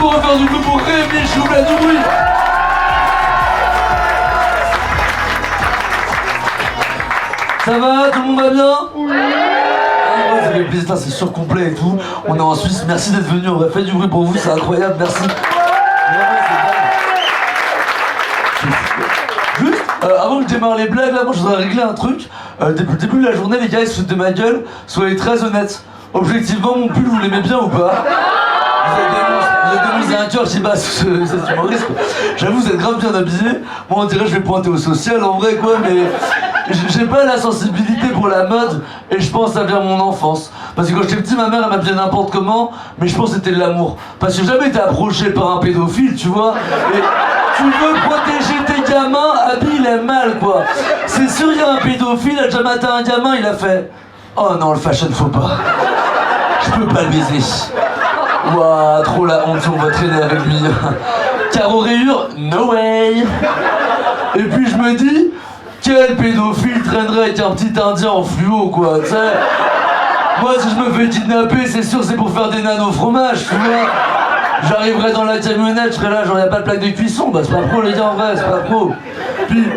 pour refaire du coup pour Rémi, je vous plaît du bruit. Ça va? Tout le monde va bien? Oui. Ça fait plaisir, c'est surcomplet et tout. On est en Suisse, merci d'être venu, on va faire du bruit pour vous, c'est incroyable, merci. Juste, avant que je démarre les blagues, là, moi je voudrais régler un truc. Depuis le début de la journée, les gars ils se foutent de ma gueule, soyez très honnêtes. Objectivement, mon pull, vous l'aimez bien ou pas? Vous avez dénoncé un cœur, je dis bah c'est humoriste quoi. J'avoue, vous êtes grave bien habillés. Moi on dirait que je vais pointer au social en vrai quoi, mais j'ai pas la sensibilité pour la mode et je pense que ça vient de mon enfance. Parce que quand j'étais petit, ma mère elle m'habillait n'importe comment, mais je pense que c'était de l'amour. Parce que j'ai jamais été approché par un pédophile, tu vois. Et tu veux protéger tes gamins, habille-les mal quoi. C'est sûr, il y a un pédophile, il a déjà maté un gamin, il a fait oh non, le fashion faut pas. Je peux pas le baiser. Ouah, trop la honte, on va traîner avec lui. Caro rayure, no way. Et puis je me dis, quel pédophile traînerait avec un petit indien en fluo, quoi, tu sais. Moi, si je me fais kidnapper, c'est sûr, c'est pour faire des nanos au fromage, tu vois. J'arriverai dans la camionnette, je serai là, genre, y'a pas de plaque de cuisson. Bah, c'est pas pro, les gars, en vrai, c'est pas pro. Puis,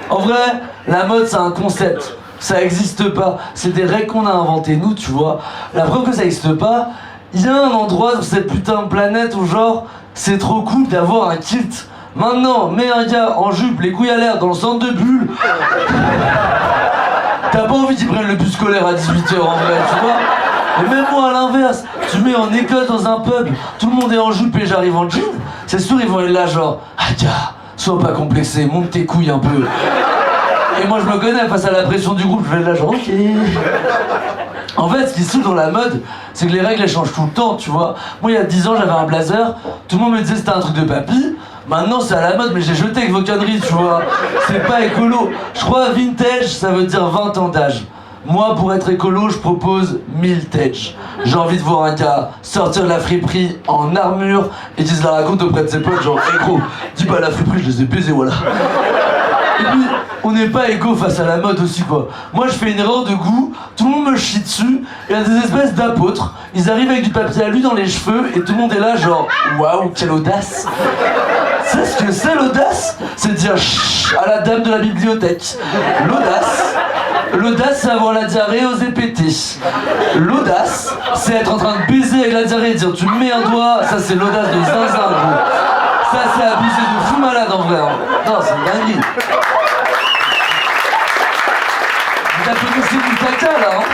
en vrai, la mode, c'est un concept. Ça existe pas. C'est des règles qu'on a inventées, nous, tu vois. La preuve que ça existe pas, il y a un endroit sur cette putain de planète où, genre, c'est trop cool d'avoir un kilt. Maintenant, mets un gars en jupe, les couilles à l'air, dans le centre de Bulle. T'as pas envie qu'il prenne le bus scolaire à 18h en vrai, tu vois. Et même moi à l'inverse, tu mets en école dans un pub, tout le monde est en jupe et j'arrive en jean, c'est sûr ils vont être là genre, ah gars, sois pas complexé, monte tes couilles un peu. Et moi je me connais, face à la pression du groupe, je vais être là genre, ok. En fait, ce qui se trouve dans la mode, c'est que les règles elles changent tout le temps, tu vois. Moi il y a 10 ans j'avais un blazer, tout le monde me disait c'était un truc de papy. Maintenant c'est à la mode, mais j'ai jeté avec vos conneries, tu vois. C'est pas écolo. Je crois vintage, ça veut dire 20 ans d'âge. Moi, pour être écolo, je propose miltage. J'ai envie de voir un gars sortir de la friperie en armure et qui se la raconte auprès de ses potes, genre, hé gros, dis pas à la friperie, je les ai baisés, voilà. Et puis, on n'est pas égaux face à la mode aussi, quoi. Moi, je fais une erreur de goût, tout le monde me chie dessus, et il y a des espèces d'apôtres, ils arrivent avec du papier alu dans les cheveux, et tout le monde est là, genre, waouh, quelle audace. Tu sais ce que c'est l'audace? C'est dire chut à la dame de la bibliothèque. L'audace, c'est avoir la diarrhée et oser péter. L'audace, c'est être en train de baiser avec la diarrhée et dire tu me mets un doigt, ça c'est l'audace de zinzin, gros. Ça c'est abusé de fou malade en vrai. Non, c'est une dinguerie. Vous applaudissez du caca là, hein.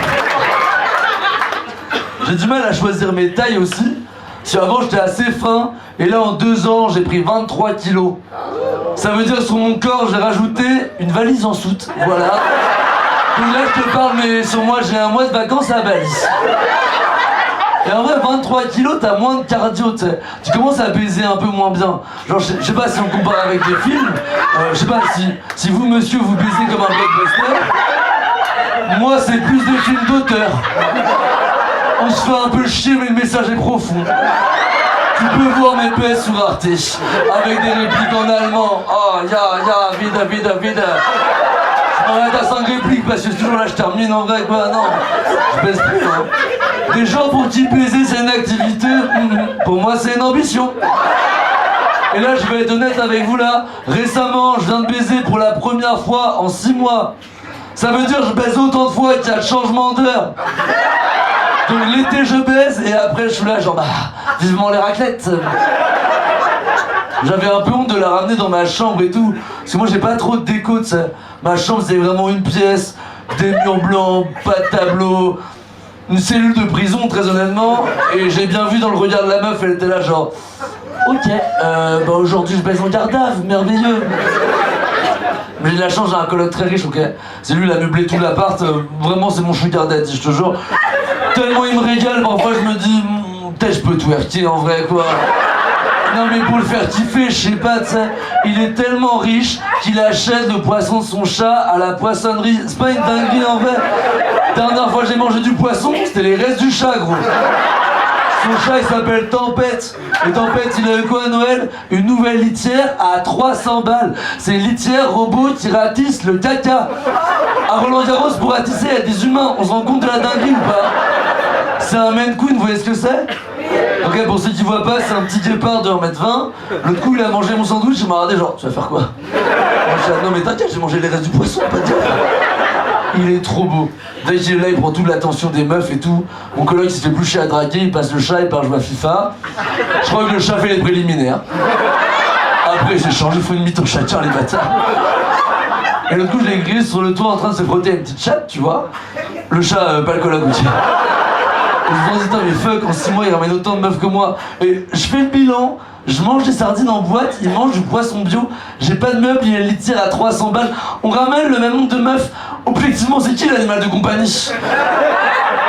J'ai du mal à choisir mes tailles aussi. Si avant j'étais assez fin, et là en 2 ans j'ai pris 23 kilos. Ça veut dire que sur mon corps j'ai rajouté une valise en soute, voilà. Donc là je te parle, mais sur moi j'ai un mois de vacances à Bali. Et en vrai 23 kilos t'as moins de cardio, tu sais. Tu commences à baiser un peu moins bien. Genre je sais pas si on compare avec des films, je sais pas si vous monsieur vous baisez comme un blockbuster. Moi c'est plus des films d'auteur. On se fait un peu chier mais le message est profond. Tu peux voir mes PS sur Arte avec des répliques en allemand. Oh ya, vida. Je m'arrête à 5 répliques parce que toujours là je termine en vrai quoi. Non, je baisse plus hein. Des gens pour qui baiser c'est une activité, pour moi c'est une ambition. Et là je vais être honnête avec vous là. Récemment je viens de baiser pour la première fois en 6 mois. Ça veut dire que je baise autant de fois qu'il y a de changement d'heure. Donc l'été je baise et après je suis là genre bah vivement les raclettes. J'avais un peu honte de la ramener dans ma chambre et tout. Parce que moi j'ai pas trop de déco, tu sais. Ma chambre c'est vraiment une pièce, des murs blancs, pas de tableau, une cellule de prison très honnêtement. Et j'ai bien vu dans le regard de la meuf, elle était là genre ok, bah aujourd'hui je baise en garde à vue, merveilleux. Mais j'ai de la chance, j'ai un coloc très riche, ok. C'est lui, il a meublé tout l'appart, vraiment c'est mon sugar daddy, je te jure. Tellement il me régale, parfois je me dis, peut-être je peux twerker en vrai quoi. Non mais pour le faire kiffer, je sais pas, tu sais, il est tellement riche qu'il achète le poisson de son chat à la poissonnerie. C'est pas une dinguerie en vrai. Dernière fois j'ai mangé du poisson, c'était les restes du chat gros. Son chat il s'appelle Tempête. Et Tempête il a eu quoi à Noël? Une nouvelle litière à 300 balles. C'est une litière robot qui ratisse le caca. À Roland Garros pour ratisser il y a des humains. On se rend compte de la dinguerie ou pas? C'est un Maine Coon, vous voyez ce que c'est? Ok, pour ceux qui voient pas, c'est un petit guépard de 1m20. L'autre coup, il a mangé mon sandwich, il m'a regardé genre, tu vas faire quoi? Moi, je suis là, non mais t'inquiète, j'ai mangé les restes du poisson, pas de dire. Il est trop beau. Dès qu'il est là, il prend toute l'attention des meufs et tout. Mon coloc, il se fait boucher à draguer, il passe le chat, il part jouer à FIFA. Je crois que le chat fait les préliminaires. Après, il s'est changé, il faut une mythe au chacun, les bâtards. Et l'autre coup, je l'ai grillé sur le toit en train de se frotter à une petite chatte, tu vois. Le chat, pas le coloc aussi. Et je me dis, putain, mais fuck, en 6 mois, il ramène autant de meufs que moi. Et je fais le bilan, je mange des sardines en boîte, il mange du poisson bio, j'ai pas de meubles, il a les tire à 300 balles. On ramène le même nombre de meufs. Objectivement, c'est qui l'animal de compagnie?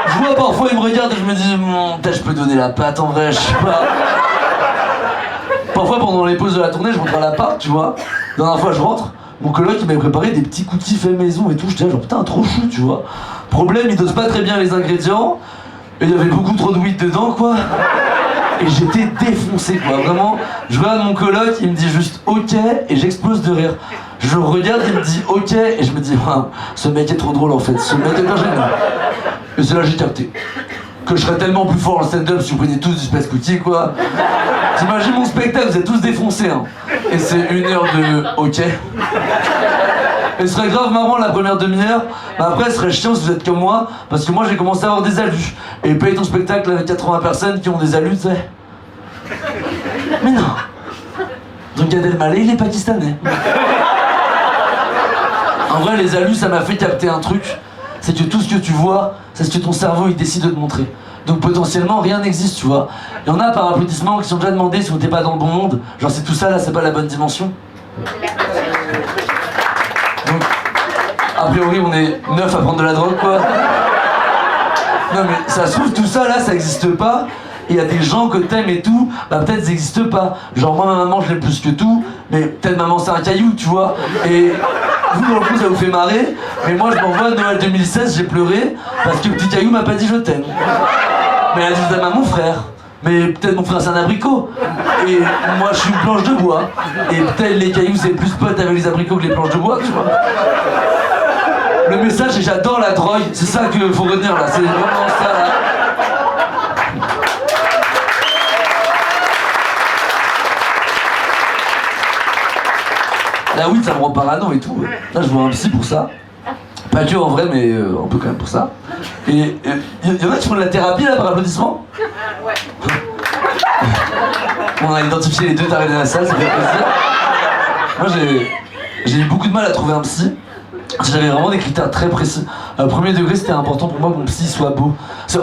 Je vois parfois, il me regarde et je me dis, peut-être je peux donner la patte en vrai, je sais pas. Parfois, pendant les pauses de la tournée, je rentre à l'appart, tu vois. La dernière fois, je rentre, mon coloc, il m'avait préparé des petits cookies faits maison et tout. Je disais, genre, putain, trop chou, tu vois. Problème, il dose pas très bien les ingrédients. Et il y avait beaucoup trop de weed dedans, quoi. Et j'étais défoncé, quoi. Vraiment, je regarde mon coloc, il me dit juste ok, et j'explose de rire. Je le regarde, il me dit ok, et je me dis, wow, ce mec est trop drôle en fait. Ce mec est un génie. Et c'est là que j'ai capté que je serais tellement plus fort en stand-up si vous preniez tous du Space Cookie, quoi. T'imagines mon spectacle, vous êtes tous défoncés, hein. Et c'est 1 heure de ok. Et ce serait grave marrant la première demi-heure, mais après ce serait chiant si vous êtes comme moi, parce que moi j'ai commencé à avoir des alus. Et payer ton spectacle avec 80 personnes qui ont des alus, tu sais. Mais non. Donc Gad Elmaleh, il est pakistanais. En vrai, les alus, ça m'a fait capter un truc. C'est que tout ce que tu vois, c'est ce que ton cerveau il décide de te montrer. Donc potentiellement rien n'existe, tu vois. Il y en a par applaudissement qui sont déjà demandé si on n'était pas dans le bon monde. Genre c'est tout ça là, c'est pas la bonne dimension. Donc, a priori on est 9 à prendre de la drogue, quoi. Non mais ça se trouve tout ça là, ça existe pas. Et il y a des gens que t'aimes et tout, bah peut-être ça existe pas. Genre moi ma maman je l'aime plus que tout, mais peut-être maman c'est un caillou, tu vois. Et vous dans le coup ça vous fait marrer, mais moi je m'envoie à Noël 2016, j'ai pleuré parce que le petit caillou m'a pas dit je t'aime. Mais elle a dit je t'aime à mon frère. Mais peut-être mon frère c'est un abricot. Et moi je suis une planche de bois. Et peut-être les cailloux c'est plus pote avec les abricots que les planches de bois, tu vois. Le message c'est j'adore la drogue, c'est ça qu'il faut retenir là, c'est vraiment ça là. La weed ça me rend parano et tout. Là je vois un psy pour ça. Pas que en vrai mais un peu quand même pour ça. Et y en a qui font de la thérapie là par applaudissement? Ouais. On a identifié les deux tarés de la salle, ça fait plaisir. Moi j'ai eu beaucoup de mal à trouver un psy. J'avais vraiment des critères très précis. Premier degré, c'était important pour moi que mon psy soit beau.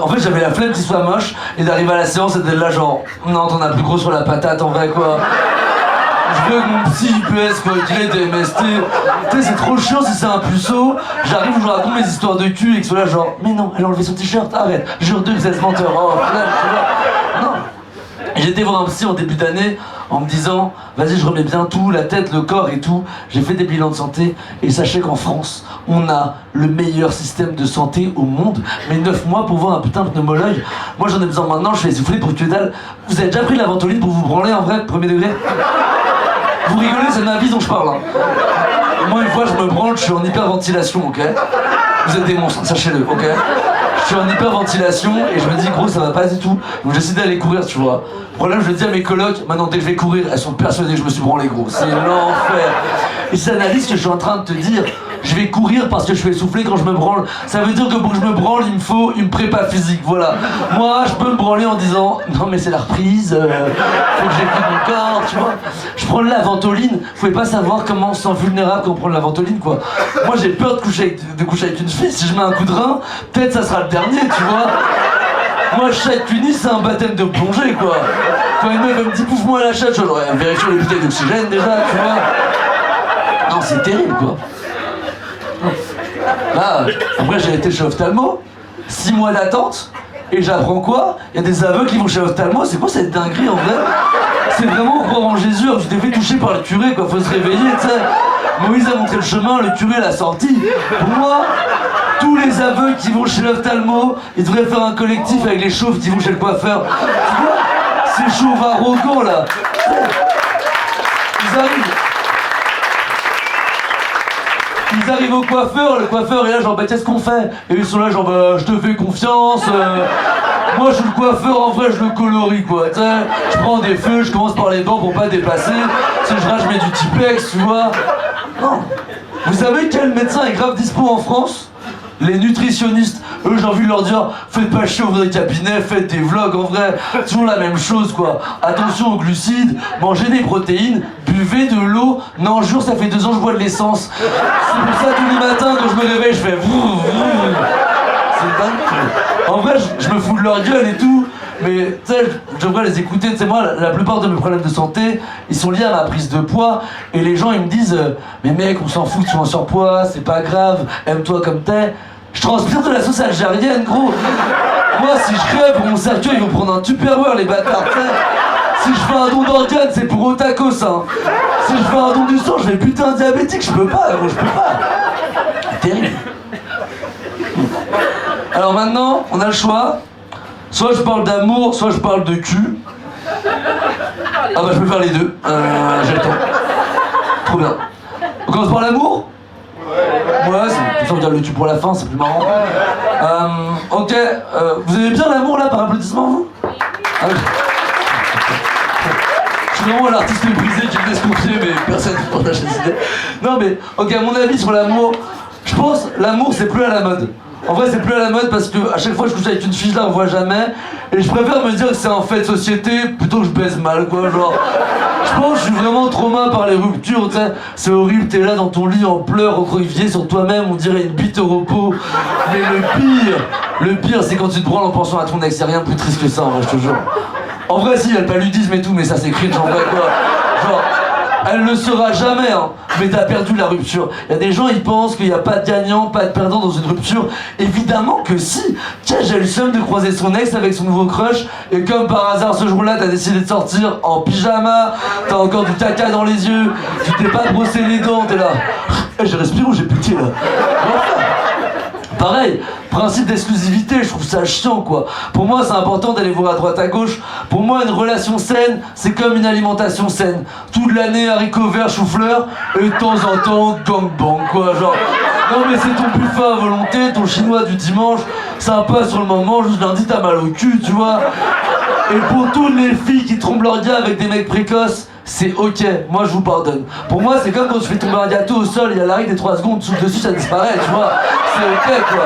En fait, j'avais la flemme qu'il soit moche et d'arriver à la séance et d'être là genre non, t'en as plus gros sur la patate en vrai, quoi. Je veux que mon psy IPS, quoi, qu'il ait des MST. Tu sais, c'est trop chiant si c'est un puceau. J'arrive, je raconte mes histoires de cul et que soit là genre mais non, elle a enlevé son t-shirt, arrête, jure d'eux que c'est ce menteur. Oh, flemme, tu vois. Non. J'ai été voir un psy en début d'année en me disant vas-y je remets bien tout, la tête, le corps et tout. J'ai fait des bilans de santé et sachez qu'en France on a le meilleur système de santé au monde. Mais 9 mois pour voir un putain de pneumologue, moi j'en ai besoin maintenant, je fais essouffler pour que dalle. Vous avez déjà pris la ventoline pour vous branler en vrai, premier degré? Vous rigolez, c'est de ma vie dont je parle, hein. Moi une fois je me branle, je suis en hyperventilation, ok? Vous êtes des monstres, sachez-le, ok? Je suis en hyperventilation et je me dis gros ça va pas du tout. Donc j'essaie d'aller courir, tu vois. Problème, je le dis à mes colocs, maintenant dès que je vais courir, elles sont persuadées que je me suis branlé, gros. C'est l'enfer. Et c'est analyse que je suis en train de te dire. Je vais courir parce que je suis essoufflé quand je me branle. Ça veut dire que pour que je me branle, il me faut une prépa physique, voilà. Moi, je peux me branler en disant non mais c'est la reprise, faut que j'écoute mon corps, tu vois. Je prends de la ventoline, vous pouvez pas savoir comment on se sent vulnérable quand on prend de la ventoline, quoi. Moi j'ai peur de coucher avec une fille, si je mets un coup de rein, peut-être ça sera le dernier, tu vois. Moi chaque uni c'est un baptême de plongée, quoi. Quand une meuf elle me dit pouffe-moi la chatte, je dois vérifier les bouteilles d'oxygène déjà, tu vois. Non c'est terrible, quoi. Là, après j'ai été chez Ophtalmo, 6 mois d'attente, et j'apprends quoi? Il y a des aveugles qui vont chez Ophtalmo, c'est quoi cette dinguerie en vrai? C'est vraiment croire en Jésus, alors tu t'es fait toucher par le curé, quoi, faut se réveiller, tu sais. Moïse a montré le chemin, le curé l'a sorti. Pour moi, tous les aveugles qui vont chez l'ophtalmo, ils devraient faire un collectif avec les chauves qui vont chez le coiffeur. Tu vois? Ces chauves arrogants là. Ils arrivent au coiffeur, le coiffeur est là genre bah qu'est-ce qu'on fait? Et ils sont là genre bah je te fais confiance, Moi, je suis le coiffeur, en vrai, je le colorie, quoi. Tu sais, je prends des feux, je commence par les dents pour pas dépasser. Si je rage, je mets du Tipex, tu vois. Non. Vous savez quel médecin est grave dispo en France? Les nutritionnistes. Eux, j'ai envie de leur dire, faites pas chier, ouvrez des cabinets, faites des vlogs, en vrai, toujours la même chose, quoi. Attention aux glucides, mangez des protéines, buvez de l'eau. Non, jure, ça fait 2 ans que je bois de l'essence. C'est pour ça, tous les matins, quand je me réveille, je fais... C'est dingue. En vrai, je me fous de leur gueule et tout, mais tu sais, je devrais les écouter. Tu sais, moi, la plupart de mes problèmes de santé, ils sont liés à ma prise de poids. Et les gens, ils me disent, mais mec, on s'en fout que tu sois en surpoids, c'est pas grave, aime-toi comme t'es. Je transpire de la sauce algérienne, gros. Moi, si je crève pour mon cercueil, ils vont prendre un Tupperware, les bâtards, tu sais. Si je fais un don d'organes, c'est pour Otakos, hein. Si je fais un don du sang, je vais buter un diabétique, je peux pas, gros, je peux pas. Terrible. Alors maintenant, on a le choix. Soit je parle d'amour, soit je parle de cul. Ah bah je peux faire les deux. J'ai le temps. Trop bien. On commence par l'amour? Ouais, c'est plus simple de dire le cul pour la fin, c'est plus marrant. Ok, vous aimez bien l'amour là par applaudissement, vous? Ah, oui. Je suis vraiment l'artiste méprisé qui me laisse confier, mais personne ne partage cette idée. Non mais, ok, à mon avis sur l'amour, je pense l'amour c'est plus à la mode. En vrai, c'est plus à la mode parce que à chaque fois que je couche avec une fille, je la revois jamais. Et je préfère me dire que c'est un fait de société plutôt que je baise mal, quoi. Genre, je pense que je suis vraiment traumatisé par les ruptures, tu sais. C'est horrible, t'es là dans ton lit en pleurs, recroquevillé sur toi-même, on dirait une bite au repos. Mais le pire, c'est quand tu te branles en pensant à ton ex. Y'a rien de plus triste que ça, en vrai, je te jure. En vrai, si, il y a le paludisme et tout, mais ça c'est cringe en vrai, quoi. Genre. Elle ne le sera jamais, hein, mais t'as perdu la rupture. Il y a des gens, ils pensent qu'il n'y a pas de gagnant, pas de perdant dans une rupture. Évidemment que si. Tiens, j'ai le seum de croiser son ex avec son nouveau crush, et comme par hasard ce jour-là, t'as décidé de sortir en pyjama, t'as encore du caca dans les yeux, tu t'es pas brossé les dents, t'es là. J'ai respiré ou j'ai pitié là? Pareil, principe d'exclusivité, je trouve ça chiant, quoi. Pour moi, c'est important d'aller voir à droite à gauche. Pour moi, une relation saine, c'est comme une alimentation saine. Toute l'année, haricots verts, chou-fleur, et de temps en temps, gangbang, quoi. Genre, non mais c'est ton buffet à volonté, ton chinois du dimanche, sympa sur le moment, juste lundi t'as mal au cul, tu vois. Et pour toutes les filles qui trompent leur gars avec des mecs précoces, c'est ok, moi je vous pardonne. Pour moi, c'est comme quand tu fais tomber un gâteau au sol, il y a l'arrêt des 3 secondes, dessus ça disparaît, tu vois. C'est ok, quoi.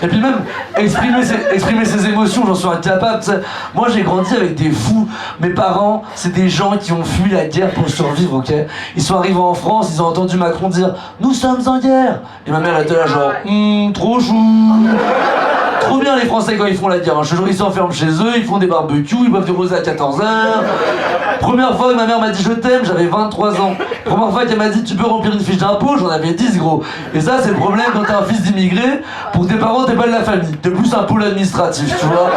Et puis même, exprimer ses émotions, j'en suis incapable, t'sais. Moi j'ai grandi avec des fous. Mes parents, c'est des gens qui ont fui la guerre pour survivre, ok. Ils sont arrivés en France, ils ont entendu Macron dire « Nous sommes en guerre !» Et ma mère elle était là genre « Trop chou !» Trop bien les Français quand ils font la guerre, hein. Je te jure, ils s'enferment chez eux, ils font des barbecues, ils boivent du rosé à 14h. Première fois que ma mère m'a dit je t'aime, j'avais 23 ans. Première fois qu'elle m'a dit tu peux remplir une fiche d'impôt, j'en avais 10, gros. Et ça c'est le problème quand t'es un fils d'immigré, pour tes parents t'es pas de la famille, t'es plus un pôle administratif, tu vois.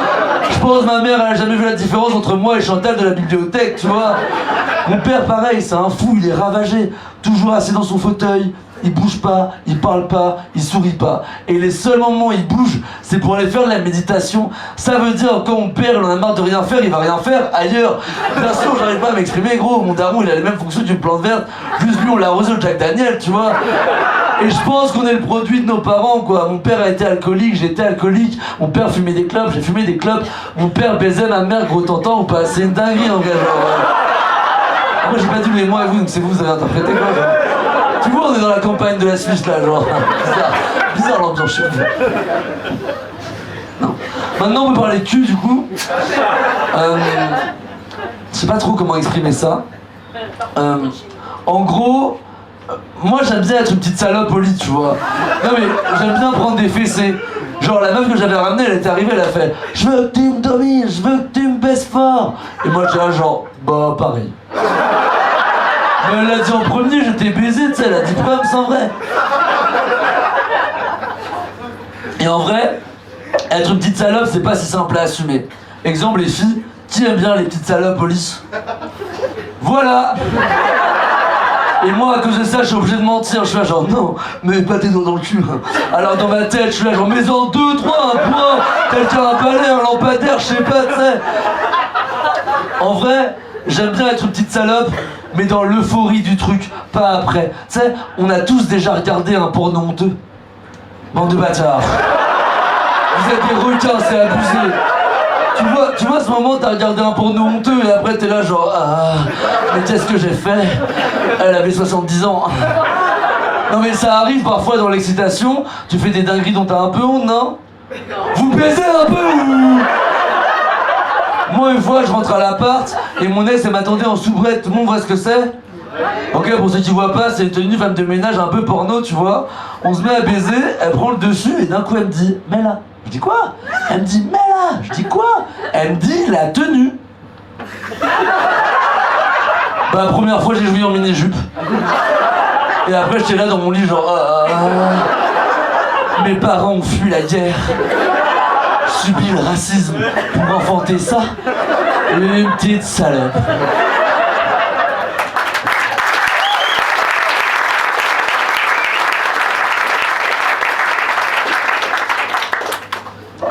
Je pense ma mère elle a jamais vu la différence entre moi et Chantal de la bibliothèque, tu vois. Mon père pareil, c'est un fou, il est ravagé, toujours assis dans son fauteuil. Il bouge pas, il parle pas, il sourit pas. Et les seuls moments où il bouge, c'est pour aller faire de la méditation. Ça veut dire quand mon père il en a marre de rien faire, il va rien faire ailleurs. Bien sûr, j'arrive pas à m'exprimer, gros. Mon daron il a les mêmes fonctions d'une plante verte. Juste lui on l'a arrosé au Jack Daniel, tu vois. Et je pense qu'on est le produit de nos parents, quoi. Mon père a été alcoolique, j'étais alcoolique. Mon père fumait des clopes, j'ai fumé des clopes. Mon père baisait ma mère, gros tonton ou pas. C'est une dinguerie en vrai, genre. Moi j'ai pas dit mais moi et vous, donc c'est vous avez interprété quoi, genre. Tu vois, on est dans la campagne de la Suisse là, genre. Bizarre l'ambiance chez vous. Non. Maintenant, on peut parler de cul du coup. Je sais pas trop comment exprimer ça. En gros, moi j'aime bien être une petite salope au lit, tu vois. Non mais j'aime bien prendre des fessées. Genre la meuf que j'avais ramenée, elle était arrivée, elle a fait « Je veux que tu me domines, je veux que tu me baisses fort !» Et moi j'étais là genre « Bah pareil. » Mais elle l'a dit en premier, je t'ai baisé, tu sais, elle a dit pas, sans vrai. Et en vrai, être une petite salope, c'est pas si simple à assumer. Exemple, les filles, qui aime bien les petites salopes au lit? Voilà. Et moi, à cause de ça, je suis obligé de mentir. Je suis là genre, non, mets pas tes doigts dans le cul. Alors dans ma tête, je suis là genre, mets-en 2, 3, un point. Quelqu'un a un balai, un lampadaire, je sais pas, tu sais. En vrai, j'aime bien être une petite salope, mais dans l'euphorie du truc, pas après. Tu sais, on a tous déjà regardé un porno honteux. Bande de bâtards. Vous vous êtes des requins, c'est abusé. Tu vois, à ce moment, t'as regardé un porno honteux et après t'es là genre ah, mais qu'est-ce que j'ai fait? Elle avait 70 ans. Non mais ça arrive parfois dans l'excitation, tu fais des dingueries dont t'as un peu honte, non? Vous baisez un peu ou... Moi une fois je rentre à l'appart et mon ex elle m'attendait en soubrette, tout le monde voit ce que c'est? Ok, pour ceux qui voient pas, c'est une tenue femme de ménage un peu porno, tu vois. On se met à baiser, elle prend le dessus et d'un coup elle me dit « Mets là ». Je dis « Quoi ?» Elle me dit « Mets là ». Je dis « Quoi ?» Elle me dit « La tenue ». Bah la première fois j'ai joué en mini-jupe. Et après j'étais là dans mon lit genre mes parents ont fui la guerre, subi le racisme pour enfanter ça. Une petite salope.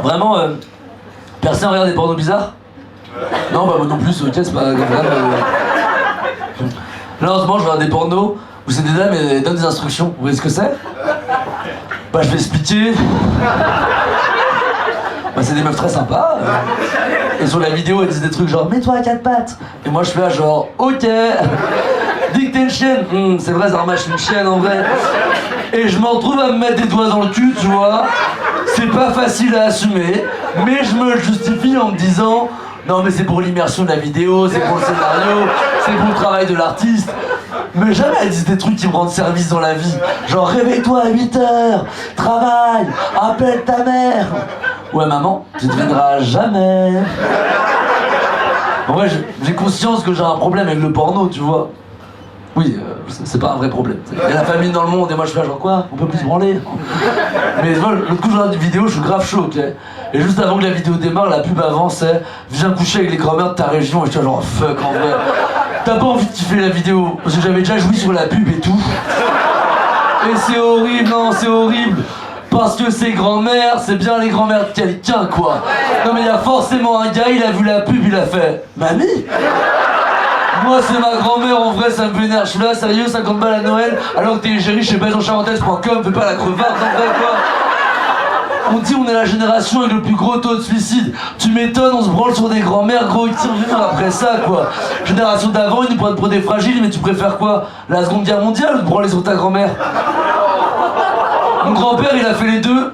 Vraiment, personne regarde des pornos bizarres? Non, bah moi non plus, ok, c'est pas grave. Là en ce moment je regarde des pornos où c'est des dames et elles donnent des instructions. Vous voyez ce que c'est? Bah je vais expliquer. Bah c'est des meufs très sympas. Et sur la vidéo elles disent des trucs genre mets-toi à quatre pattes. Et moi je fais là genre ok. Dis que t'es une chienne. C'est vrai Zarma, je suis une chienne en vrai. Et je m'en trouve à me mettre des doigts dans le cul, tu vois. C'est pas facile à assumer, mais je me justifie en me disant non mais c'est pour l'immersion de la vidéo, c'est pour le scénario, c'est pour le travail de l'artiste. Mais jamais elles disent des trucs qui me rendent service dans la vie. Genre réveille-toi à 8h, travaille, appelle ta mère. Ouais maman, tu ne deviendras jamais. En vrai j'ai conscience que j'ai un problème avec le porno, tu vois. Oui, c'est pas un vrai problème. Il y a la famine dans le monde et moi je fais genre quoi? On peut plus se branler. Mais l'autre coup je regarde une vidéo, je suis grave chaud, ok? Et juste avant que la vidéo démarre, la pub avant c'est viens coucher avec les grand-mères de ta région et je suis genre fuck en vrai. T'as pas envie de kiffer la vidéo parce que j'avais déjà joui sur la pub et tout. Et c'est horrible, non c'est horrible. Parce que ces grand-mères, c'est bien les grand-mères de quelqu'un quoi. Non mais il y a forcément un gars, il a vu la pub, il a fait mamie. Moi c'est ma grand-mère en vrai, ça me vénère. Je suis là, sérieux, 50 balles à Noël, alors que t'es égérie chez baisencharentaise.com, fais pas la crevarde en vrai quoi. On dit on est la génération avec le plus gros taux de suicide. Tu m'étonnes, on se branle sur des grand-mères, gros, ils tirent vivre après ça quoi. Génération d'avant, ils nous prennent pour des fragiles, mais tu préfères quoi? La Seconde Guerre mondiale ou te branler sur ta grand-mère? Mon grand-père il a fait les deux.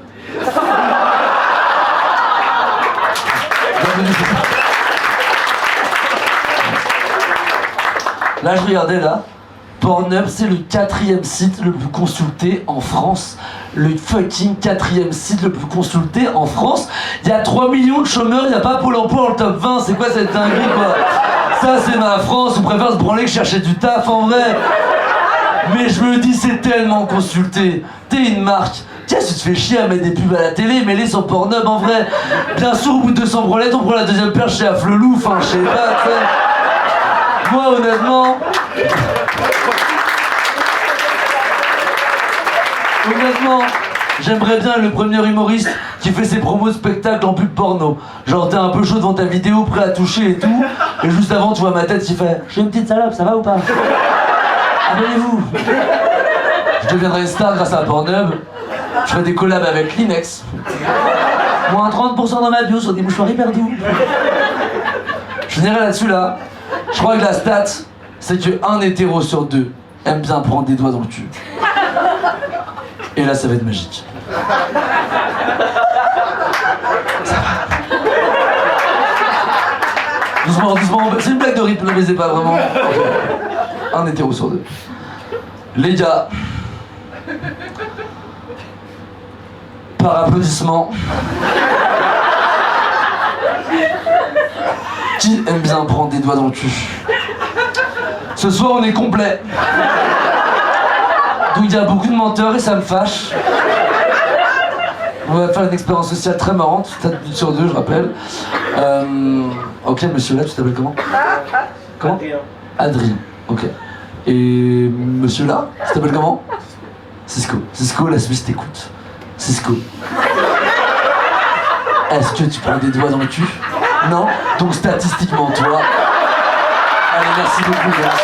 Là je regardais là, Pornhub c'est le 4e site le plus consulté en France. Le fucking 4e site le plus consulté en France. Il y a 3 millions de chômeurs, il n'y a pas Pôle emploi dans le top 20, c'est quoi cette dinguerie quoi? Ça c'est ma France, on préfère se branler que chercher du taf en vrai. Mais je me dis c'est tellement consulté, t'es une marque. Tiens, si tu te fais chier à mettre des pubs à la télé, mets-les sur Pornhub en vrai. Bien sûr au bout de 200 branlettes, on prend la deuxième perche chez Afflelou, enfin je sais pas, tu sais. Moi honnêtement, j'aimerais bien le premier humoriste qui fait ses promos de spectacle en pub porno. Genre t'es un peu chaud devant ta vidéo, prêt à toucher et tout, et juste avant tu vois ma tête qui fait « Je suis une petite salope, ça va ou pas? Abonnez-vous !» Je deviendrai star grâce à Pornhub, je ferai des collabs avec Kleenex. Moins 30% dans ma bio sur des mouchoirs hyper doux. Je finirai là-dessus là. Je crois que la stat, c'est que 1 hétéro sur 2 aime bien prendre des doigts dans le cul. Et là, ça va être magique. Ça va. Doucement, doucement, c'est une blague de rythme, ne baisez pas vraiment. 1 hétéro sur 2. Les gars, par applaudissement, qui aime bien prendre des doigts dans le cul? Ce soir on est complet. Donc il y a beaucoup de menteurs et ça me fâche. On va faire une expérience sociale très marrante, 4 minutes sur 2 je rappelle. Ok monsieur là, tu t'appelles comment? Comment? Adrien. Ok. Et monsieur là, tu t'appelles comment? Cisco. Cisco, la Suisse t'écoute. Cisco. Est-ce que tu prends des doigts dans le cul? Non? Donc statistiquement toi. Allez, merci beaucoup gars.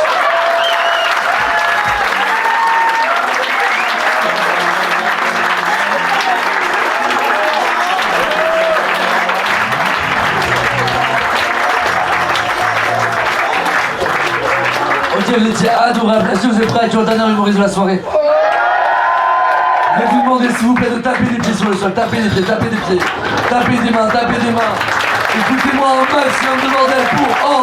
vous étiez adorable. Est-ce que vous êtes prêts avec le dernier humoriste de la soirée? Je vais vous demander s'il vous plaît de taper des pieds sur le sol. Tapez des pieds, tapez des pieds. Tapez des mains, tapez des mains. Écoutez-moi un maximum de bordel pour...